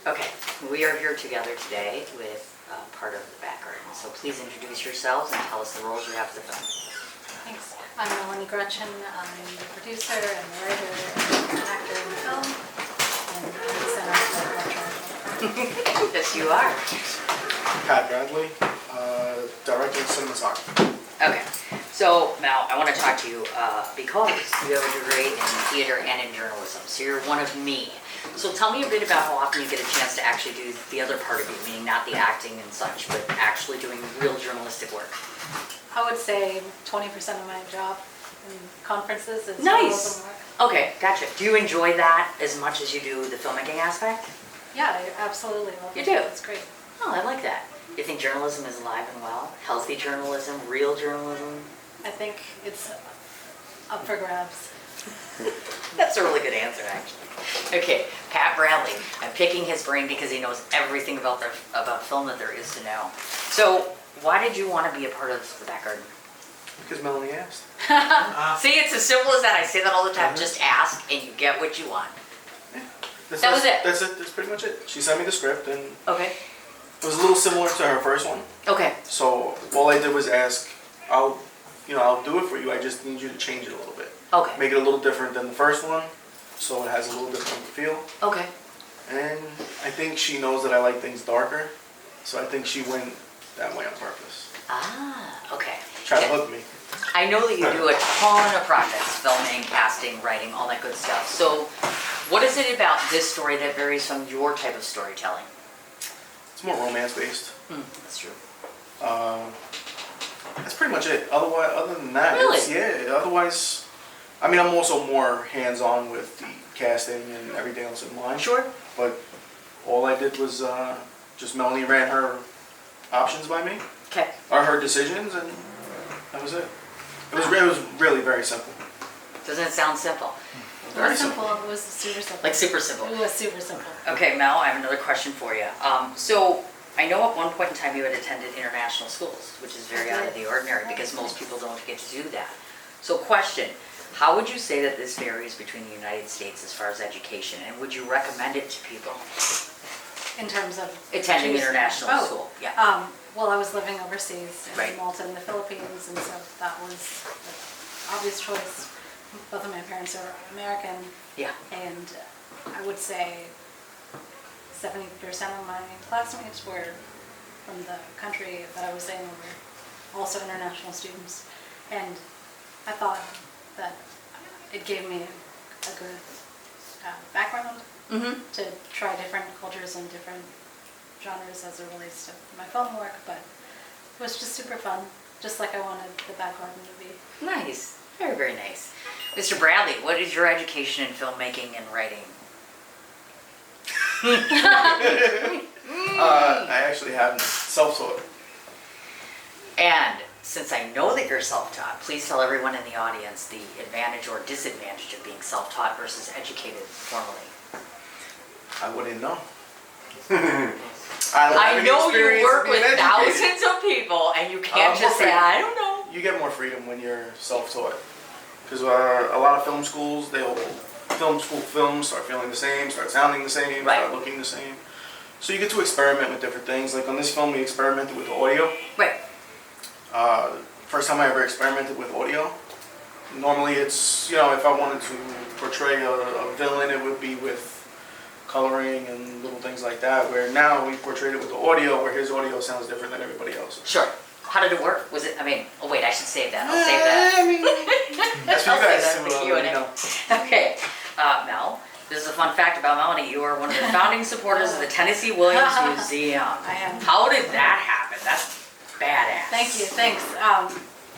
Okay, we are here together today with part of the Back Garden. So please introduce yourselves and tell us the roles you have to film. Thanks. I'm Melanie Gretchen. I'm the producer and the writer and actor in the film, and I'm the center of the electronic. Yes, you are. Pat Bradley, director of cinematography. Okay, so Mel, I want to talk to you because you have a degree in theater and in journalism. So you're one of me. So tell me a bit about how often you get a chance to actually do the other part of you, meaning not the acting and such, but actually doing real journalistic work. I would say 20% of my job in conferences is Nice. journalism work. Okay, gotcha. Do you enjoy that as much as you do the filmmaking aspect? Yeah, I absolutely love You it. do? It's great. Oh, I like that. You think journalism is alive and well? Healthy journalism, real journalism? I think it's up for grabs. That's a really good answer, actually. Okay, Pat Bradley. I'm picking his brain because he knows everything about film that there is to know. So, why did you want to be a part of the Back Garden? Because Melanie asked. See, it's as simple as that. I say that all the time. Just ask, and you get what you want. That was it? That's it. That's pretty much it. She sent me the script, and Okay. it was a little similar to her first one. Okay. So all I did was ask, I'll do it for you. I just need you to change it a little bit. Okay. Make it a little different than the first one, so it has a little different feel. Okay. And I think she knows that I like things darker, so I think she went that way on purpose. Ah, okay. Try to hook me. I know that you do a ton of projects, filming, casting, writing, all that good stuff. So, what is it about this story that varies from your type of storytelling? It's more romance based. That's true. That's pretty much it. Other than that, Really? Otherwise, I mean, I'm also more hands-on with the casting and everything else in line. Sure. But all I did was just Melanie ran her options by me, Okay. or her decisions, and that was it. It was really very simple. Doesn't it sound simple? It Very was simple. simple. It was super simple. Like super simple. It was super simple. Okay, Mel, I have another question for you. So, I know at one point in time you had attended international schools, which is very out of the ordinary because most people don't get to do that. So, question, how would you say that this varies between the United States as far as education, and would you recommend it to people In terms of attending choosing. international Oh, school? Yeah. Well, I was living overseas in Right. Malta in the Philippines, and so that was an obvious choice. Both of my parents are American, Yeah. and I would say 70% of my classmates were from the country that I was in, were also international students. And I thought that it gave me a good background Mm-hmm. to try different cultures and different genres as it relates to my film work, but it was just super fun, just like I wanted the Back Garden to be. Nice. Very, very nice. Mr. Bradley, what is your education in filmmaking and writing? I actually haven't self-taught. And since I know that you're self-taught, please tell everyone in the audience the advantage or disadvantage of being self-taught versus educated formally. I wouldn't know. I know you work with thousands of people and you can't just say, I don't know. You get more freedom when you're self-taught. Because a lot of film schools, they'll film school films start feeling the same, start sounding the same, Right. start looking the same. So you get to experiment with different things. Like on this film, we experimented with audio. Right. First time I ever experimented with audio. Normally it's, if I wanted to portray a villain, it would be with coloring and little things like that, where now we portrayed it with the audio, where his audio sounds different than everybody else's. Sure. How did it work? Was it, oh wait, I should save that. I'll save that. I mean, that's for you I'll guys save that to for let me Q&A. know. Okay, Mel, this is a fun fact about Melanie. You are one of the founding supporters of the Tennessee Williams Museum. I am. How did that happen? That's badass. Thank you, thanks.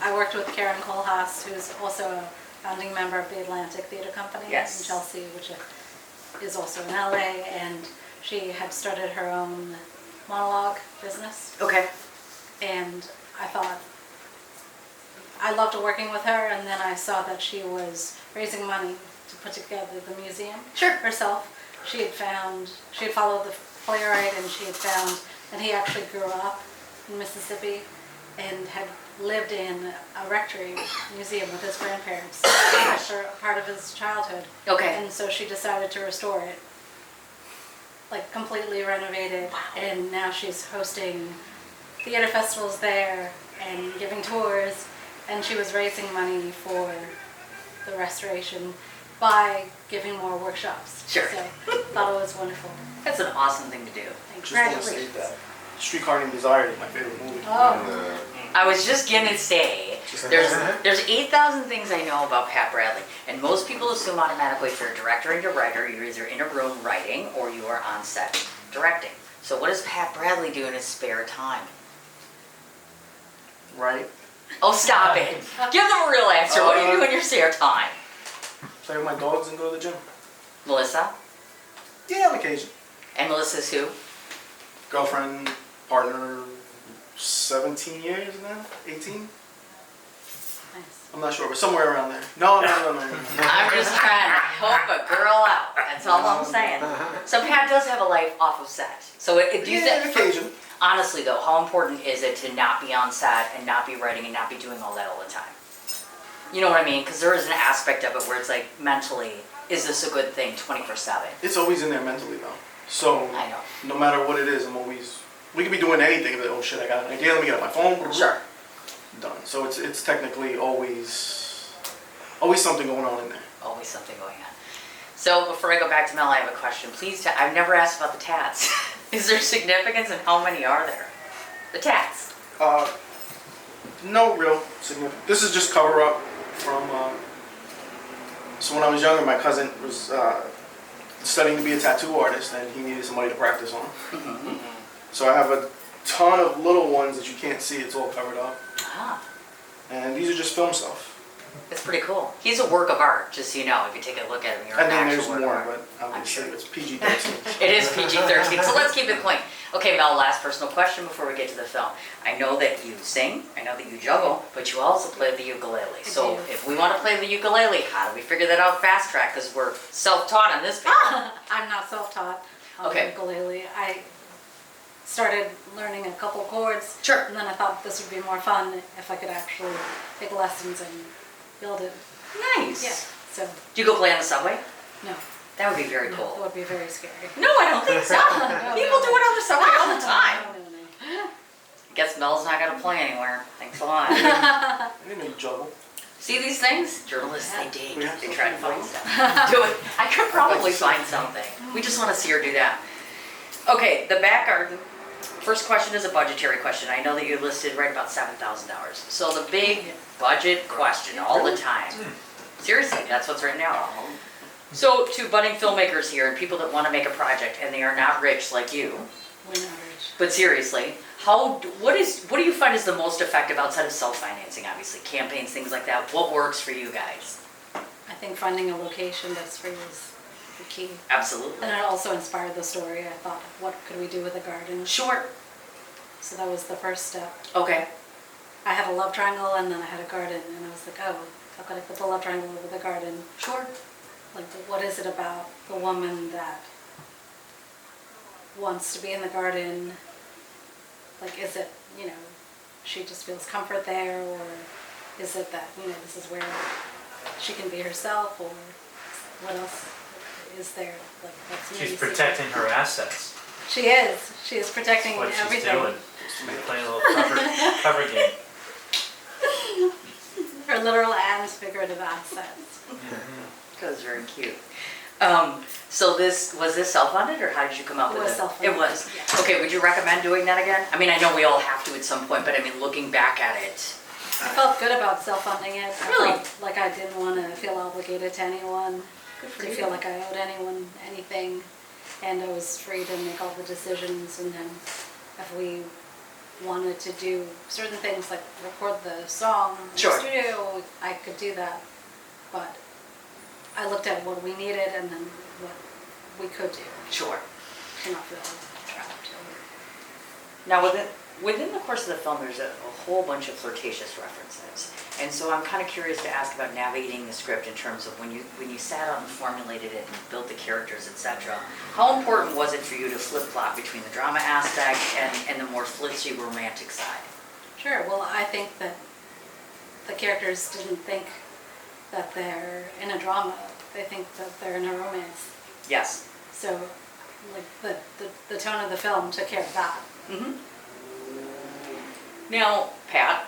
I worked with Karen Kohlhaas, who's also a founding member of the Atlantic Theater Company Yes. in Chelsea, which is also in LA, and she had started her own monologue business. Okay. And I thought, I loved working with her, and then I saw that she was raising money to put together the museum Sure. herself. She had followed the playwright, and she had found that he actually grew up in Mississippi and had lived in a rectory museum with his grandparents for part of his childhood. Okay. And so she decided to restore it, like completely renovated, and now she's hosting theater festivals there and giving tours, and she was raising money for the restoration by giving more workshops. Sure. So thought it was wonderful. That's an awesome thing to do. Just want to say that Streetcar Named Desire is my favorite movie. Oh, I was just gonna say, there's 8,000 things I know about Pat Bradley, and most people assume automatically if you're a director and a writer, you're either in a room writing or you are on set directing. So what does Pat Bradley do in his spare time? Right? Oh, stop it. Give them a real answer. What do you do in your spare time? Play with my dogs and go to the gym. Melissa? Yeah, on occasion. And Melissa's who? Girlfriend, partner, 17 years now? 18? nice. I'm not sure, but somewhere around there. No. I'm just trying to help a girl out. That's all I'm saying. So Pat does have a life off of set. So do you Yeah, on occasion. honestly though, how important is it to not be on set and not be writing and not be doing all that all the time? You know what I mean? Because there is an aspect of it where it's like mentally, is this a good thing 24/7? It's always in there mentally though. So I know. no matter what it is, I'm always. We could be doing anything. But, oh shit, I got an idea. Let me get out my phone. Sure. Done. So it's technically always something going on in there. Always something going on. So before I go back to Mel, I have a question. Please, I've never asked about the tats. Is there significance and how many are there? The tats. No real significant. This is just cover up from. So when I was younger, my cousin was studying to be a tattoo artist, and he needed somebody to practice on. Mm-hmm. So I have a ton of little ones that you can't see. It's all covered up, Ah, and these are just film stuff. it's pretty cool. He's a work of art, just so you know. If you take a look at him, you're And an then actual there's work more, of art. but obviously sure. it's PG-13. It is PG-13, so let's keep it clean. Okay, Mel, last personal question before we get to the film. I know that you sing, I know that you juggle, but you also play the ukulele. So do. if we want to play the ukulele, how do we figure that out fast track? Because we're self-taught on this panel. I'm not self-taught on Okay. ukulele. I started learning a couple chords. Sure. And then I thought this would be more fun if I could actually take lessons and build it. Nice. Yeah. So, Do you go play on the subway? no. That would be very No, cool. that would be very scary. No, I don't think so. People do it on the subway all the time. No. Guess Mel's not gonna play anywhere. Thanks a lot. I didn't know you juggle. See these things? Journalists, they dig. Yeah. They try to find stuff. Do it. I could probably find something. We just want to see her do that. Okay, the back garden. First question is a budgetary question. I know that you listed right about $7,000. So the big budget question all the time. Seriously, that's what's written down. So to budding filmmakers here and people that want to make a project and they are not rich like you, We're not rich. but seriously, what do you find is the most effective outside of self-financing, obviously, campaigns, things like that? What works for you guys? I think finding a location that's free is the key. Absolutely. And it also inspired the story. I thought, what could we do with a garden? Sure. So that was the first step. Okay. I had a love triangle and then I had a garden, and I was like, oh, how could I put the love triangle over the garden? Sure. Like, what is it about the woman that wants to be in the garden? Like, is it, she just feels comfort there, or is it that, this is where she can be herself, or what else is there? Like, that's maybe She's protecting her assets. She is. She is protecting That's what she's everything. doing. She's playing a little cover game. Her literal and figurative assets. That was very cute. So was this self-funded, or how did you come up It with it? was self-funded, It was. yeah. Okay, would you recommend doing that again? I mean, I know we all have to at some point, but I mean, looking back at it. I felt good about self-funding it. I Really? felt like I didn't want to feel obligated to anyone. Good for Didn't you. feel like I owed anyone anything. And I was free to make all the decisions. And then if we wanted to do certain things, like record the song in Sure. the studio, I could do that. But I looked at what we needed and then what we could do Sure. to not feel trapped. Now, within the course of the film, there's a whole bunch of flirtatious references. And so I'm kind of curious to ask about navigating the script in terms of when you sat out and formulated it and built the characters, etc. How important was it for you to flip-flop between the drama aspect and the more flitzy romantic side? Sure. Well, I think that the characters didn't think that they're in a drama. They think that they're in a romance. Yes. So like the tone of the film took care of that. Now, Pat,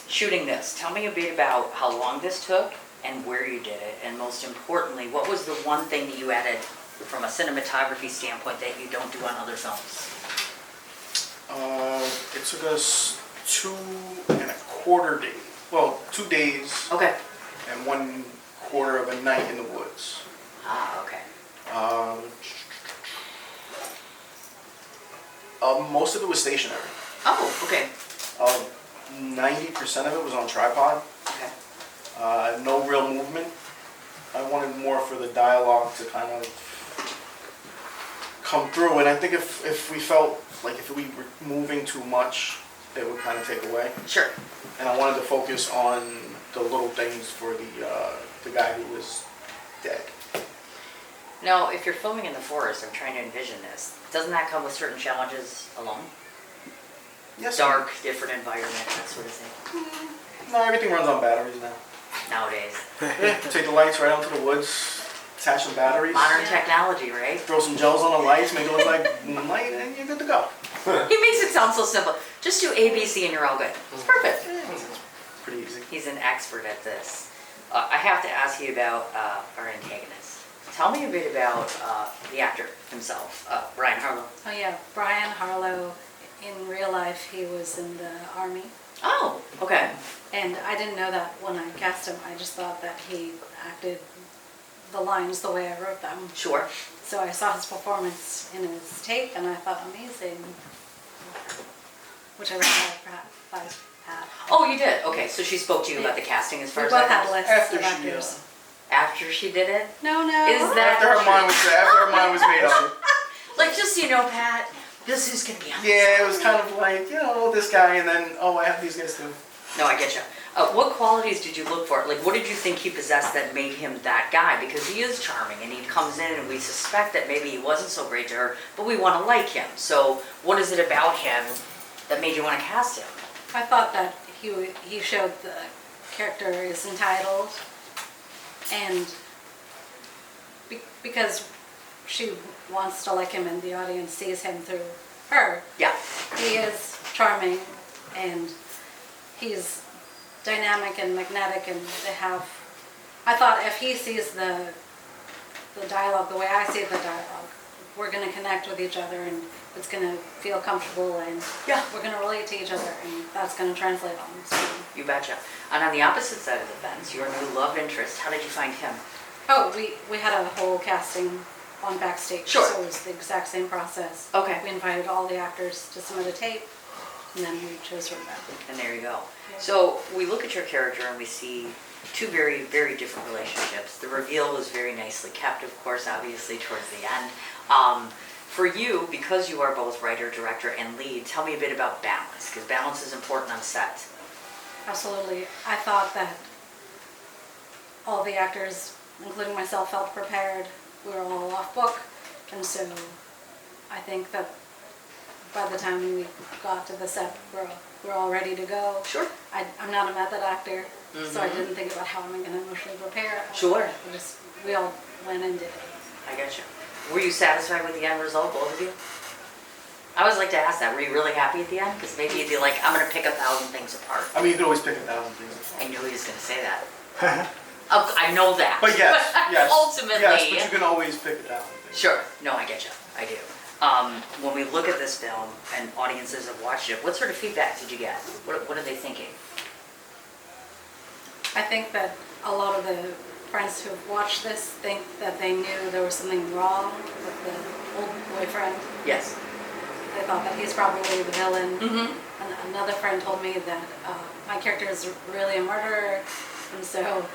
shooting this, tell me a bit about how long this took and where you did it, and most importantly, what was the one thing that you added from a cinematography standpoint that you don't do on other films? It took us 2.25 days. Well, 2 days Okay. and 1/4 of a night in the woods. Ah, okay. Most of it was stationary. Oh, okay. 90% of it was on tripod. Okay. No real movement. I wanted more for the dialogue to kind of come through, and I think if we felt like if we were moving too much, it would kind of take away. Sure. And I wanted to focus on the little things for the guy who was dead. Now, if you're filming in the forest, I'm trying to envision this. Doesn't that come with certain challenges alone? Yes. Dark, different environment, that sort of thing. No, everything runs on batteries now. Nowadays. Yeah, take the lights right out to the woods, attach some batteries, Modern Yeah. technology, right? throw some gels on the lights, make it look like moonlight, and you're good to go. He makes it sound so simple. Just do ABC and you're all good. It's perfect. It's pretty easy. He's an expert at this. I have to ask you about our antagonist. Tell me a bit about the actor himself, Brian Harlow. Oh yeah, Brian Harlow, in real life, he was in the army. Oh, okay. And I didn't know that when I cast him. I just thought that he acted the lines the way I wrote them. Sure. So I saw his performance in his tape and I thought, amazing. Which I was by Pat. Oh, you did? Okay, so she spoke to you about the casting as far We as both that had goes? lists After of she, actors. After she did it? No, no. Is that After her mind was made up. Like, just so you know, Pat, this is gonna be on. Yeah, it was kind of like, this guy, and then, I have these guys too. No, I get you. What qualities did you look for? Like, what did you think he possessed that made him that guy? Because he is charming, and he comes in, and we suspect that maybe he wasn't so great to her, but we want to like him. So, what is it about him that made you want to cast him? I thought that he showed the character is entitled, and because she wants to like him and the audience sees him through her, Yeah. he is charming and he's dynamic and magnetic, and they have, I thought if he sees the dialogue the way I see the dialogue, we're going to connect with each other and it's going to feel comfortable, and Yeah. we're going to relate to each other, and that's going to translate on the screen. You betcha. And on the opposite side of the fence, your new love interest, how did you find him? Oh, we had a whole casting on Backstage, Sure. so it was the exact same process. Okay. We invited all the actors to submit a tape, and then we chose from them. And there you go. Yeah. So we look at your character and we see two very, very different relationships. The reveal was very nicely kept, of course, obviously, towards the end. For you, because you are both writer, director, and lead, tell me a bit about balance, because balance is important on set. Absolutely. I thought that all the actors, including myself, felt prepared. We were all off book, and so I think that by the time we got to the set, we're all ready to go. Sure. I'm not a method actor, so I Mhm. didn't think about how am I going to emotionally prepare. Sure. We all went and did it. I get you. Were you satisfied with the end result, both of you? I always like to ask that. Were you really happy at the end? Because maybe you'd be like, I'm going to pick 1,000 things apart. I mean, you could always pick 1,000 things. I knew he was going to say that. I know that. But yes, yes. Ultimately. Yes, but you can always pick 1,000 things. Sure. No, I get you. I do. When we look at this film and audiences have watched it, what sort of feedback did you get? What are they thinking? I think that a lot of the friends who've watched this think that they knew there was something wrong with the old boyfriend. Yes. They thought that he's probably the villain. Mm-hmm. And another friend told me that my character is really a murderer, and so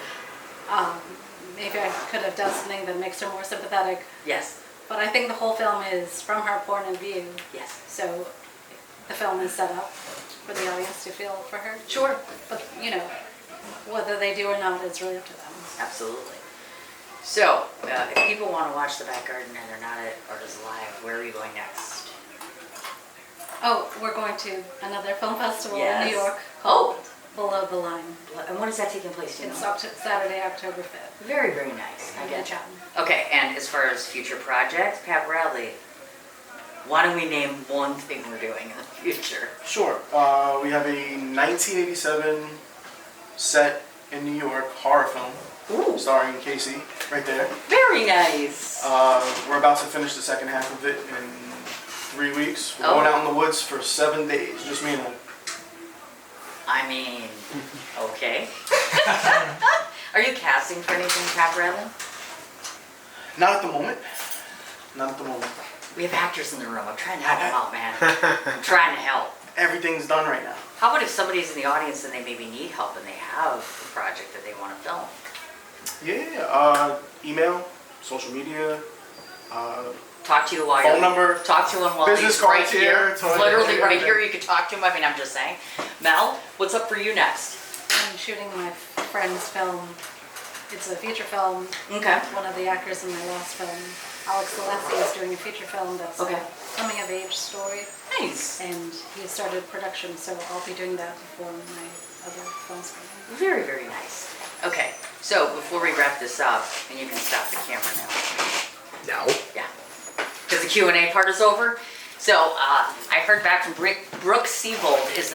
maybe I could have done something that makes her more sympathetic. Yes. But I think the whole film is from her point of view, Yes. so the film is set up for the audience to feel for her. Sure. But, whether they do or not, it's really up to them. Absolutely. So, if people want to watch The Back Garden and they're not at Artists Live, where are you going next? Oh, we're going to another film festival in Yes. New York Oh. called Below the Line. And when is that taking place? Do you It's know? Saturday, October 5th. Very, very nice. I in get you. Manhattan. Okay, and as far as future projects, Pat Bradley, Why don't we name one thing we're doing in the future? Sure. We have a 1987 set in New York horror film Ooh, starring Casey, right there. very nice. We're about to finish the second half of it in 3 weeks. We're Oh. going out in the woods for 7 days, just me and him. I mean, okay. Are you casting for anything, Pat Bradley? Not at the moment. Not at the moment. We have actors in the room. I'm trying to help them out, man. I'm trying to help. Everything's done right now. How about if somebody's in the audience and they maybe need help and they have a project that they want to film? Yeah. Email, social media. Talk to you while Phone you're... number, Talk to him while business he's right cards here. here, toilet, Literally right everything. here, you could talk to him. I mean, I'm just saying. Mel, what's up for you next? I'm shooting my friend's film. It's a feature film. Okay. One of the actors in my last film, Alex Zaleski, is doing a feature film that's Okay. a coming of age story. Nice. And he started production, so I'll be doing that before my other film screening. Very, very nice. Okay, so before we wrap this up, and you can stop the camera now. No. Yeah, because the Q&A part is over. So I heard back from Brooke Seavold is